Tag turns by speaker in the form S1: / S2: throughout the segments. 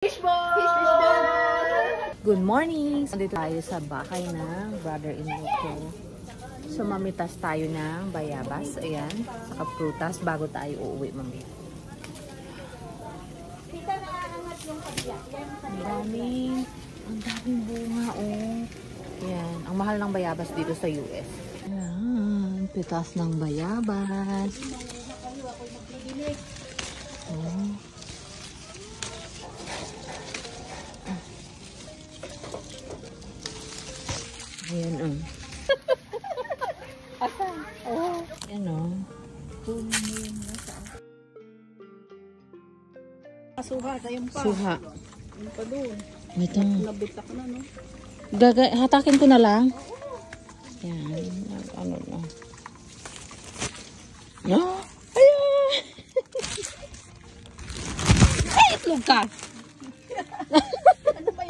S1: Fishball!
S2: Good morning! Dito tayo sa bahay ng brother-in-law ko. So, mamitas tayo ng bayabas. Ayan. Saka prutas bago tayo uuwi mamaya. Ang daming bunga, oh. Ayan. Ang mahal ng bayabas dito sa US. Ayan. Pitas ng bayabas. Oh. Ayan, oh. Asan? Oh. Ayan, oh.
S1: Suha, ayun pa.
S2: Suha.
S1: Ayun pa doon.
S2: Ito.
S1: Nabitak na, no?
S2: Hatakin ko na lang. Ayan. Ano na. No? Ayan! Ay, itlog ka!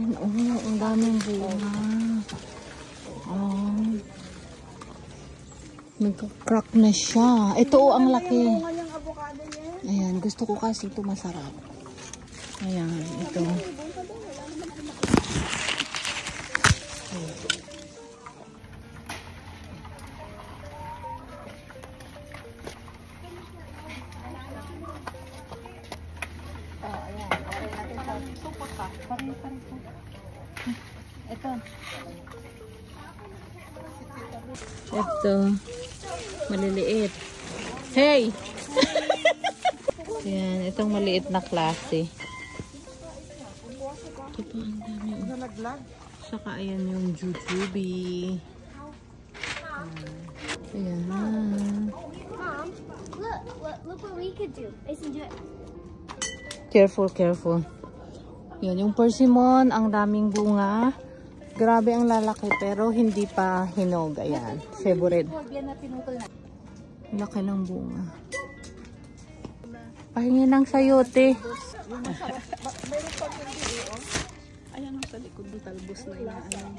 S2: Oh, ang daming bunga. Oh. Nagka-crack na siya. Ito oh, ang laki. Ayan, gusto ko kasi ito masarap. Ayan, ito. Ito. Maliliit. Hey! Ayan, itong maliit na klase. Ito pa, ang dami. Saka ayan yung jujube. Ayan.
S3: Mom, look what we could do. Listen to it.
S2: Careful, careful. Yan, yung persimmon, ang daming bunga. Grabe ang lalaki, pero hindi pa hinog. Ayan, favorite. Laki ng bunga. Pahingi ng sayote.
S1: Ayan ang sa likod ng talbos na inaayon.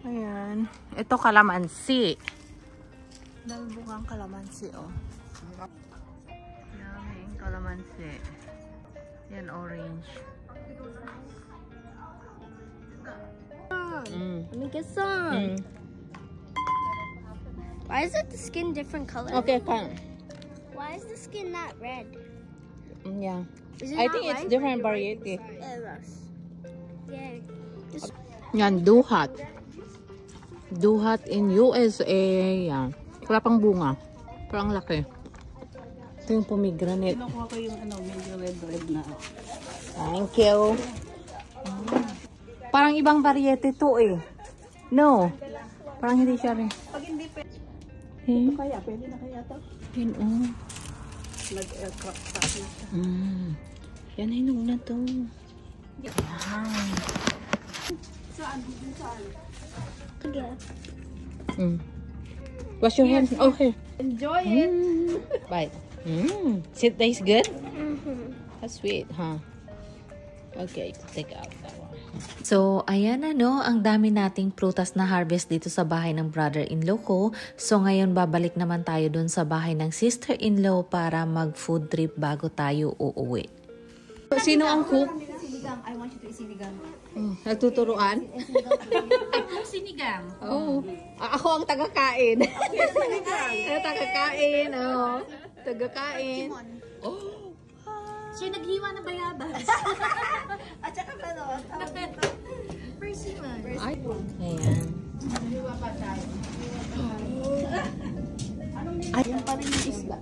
S2: Ayan. Ito kalamansi. Daming bungang kalamansi, oh. Daming kalamansi. Yan, orange.
S3: Let me get some. Why is the skin different color?
S2: Okay, fine.
S3: Why is the skin not red?
S2: Yeah.
S3: Is it
S2: I
S3: not
S2: think it's
S3: ripe?
S2: different variety.
S3: Yeah. Just
S2: Yan, duhat. Duhat in USA. Yan. Wala pang bunga. Pero ang laki. Ito yung pomegranate.
S1: Kinukuha ko yung medyo red na.
S2: Thank you. Parang ibang variety to eh. No. Parang hindi siya rin.
S1: Pag hindi pwede.
S2: Hey.
S1: Kaya, pwede na kaya to?
S2: Yan oh.
S1: Nag-crack pa siya.
S2: Yan, hinog na to.
S3: yeah.
S1: Saan? Saan?
S2: Wash your hands. Okay.
S1: Enjoy it!
S2: Bye. It tastes good? That's sweet, huh? Okay, take out that one. So, ayan na no, ang dami nating prutas na harvest dito sa bahay ng brother-in-law ko. So, ngayon babalik naman tayo dun sa bahay ng sister-in-law para mag-food trip bago tayo uuwi. Sino ang cook?
S1: Sinigang. I want you to eat sinigang.
S2: Nagtuturuan?
S1: Sinigang.
S2: Oh. Ako ang taga-kain. Taga-kain, oh. Taga-kain. Oh.
S3: Siya naghiwa ng bayabas.
S1: At saka ano?
S3: Persimmon.
S2: Ay. Ayan.
S1: Ay, yan pa rin yung isla.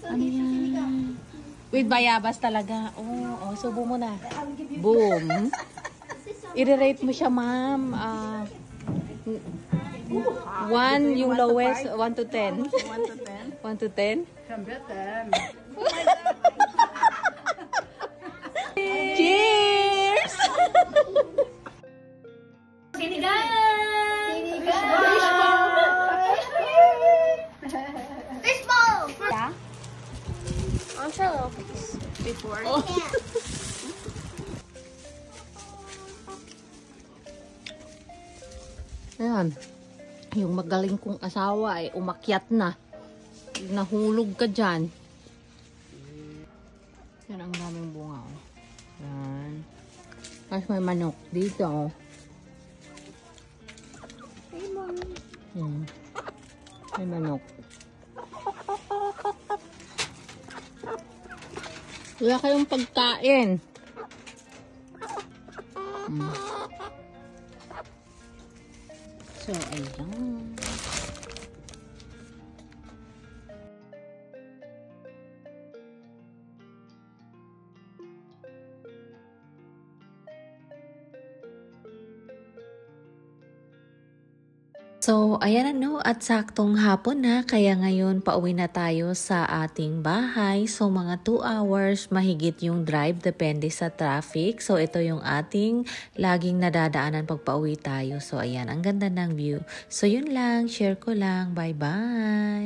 S2: Ano yan? With bayabas talaga. Oh, subo mo na. Boom. I-rate mo siya, ma'am. 1 yung lowest, 1 to 10.
S1: 1 to 10?
S2: 1 to 10?
S1: Siyempre 10.
S2: Cheers!
S3: Sinigang! Fishball! Yeah? I'll try a little piece.
S1: Before.
S3: Oh.
S2: Ayan. Yung magaling kong asawa ay umakyat na. Nahulog ka dyan. Yan ang daming bunga. Oh. Yan. Tapos may manok dito. Oh. May manok. Wala kayong pagkain. So, ayan. So, ayan na no, at saktong hapon na, kaya ngayon pauwi na tayo sa ating bahay. So, mga 2 hours mahigit yung drive, depende sa traffic. So, ito yung ating laging nadadaanan pag pauwi tayo. So, ayan, ang ganda ng view. So, yun lang, share ko lang. Bye-bye!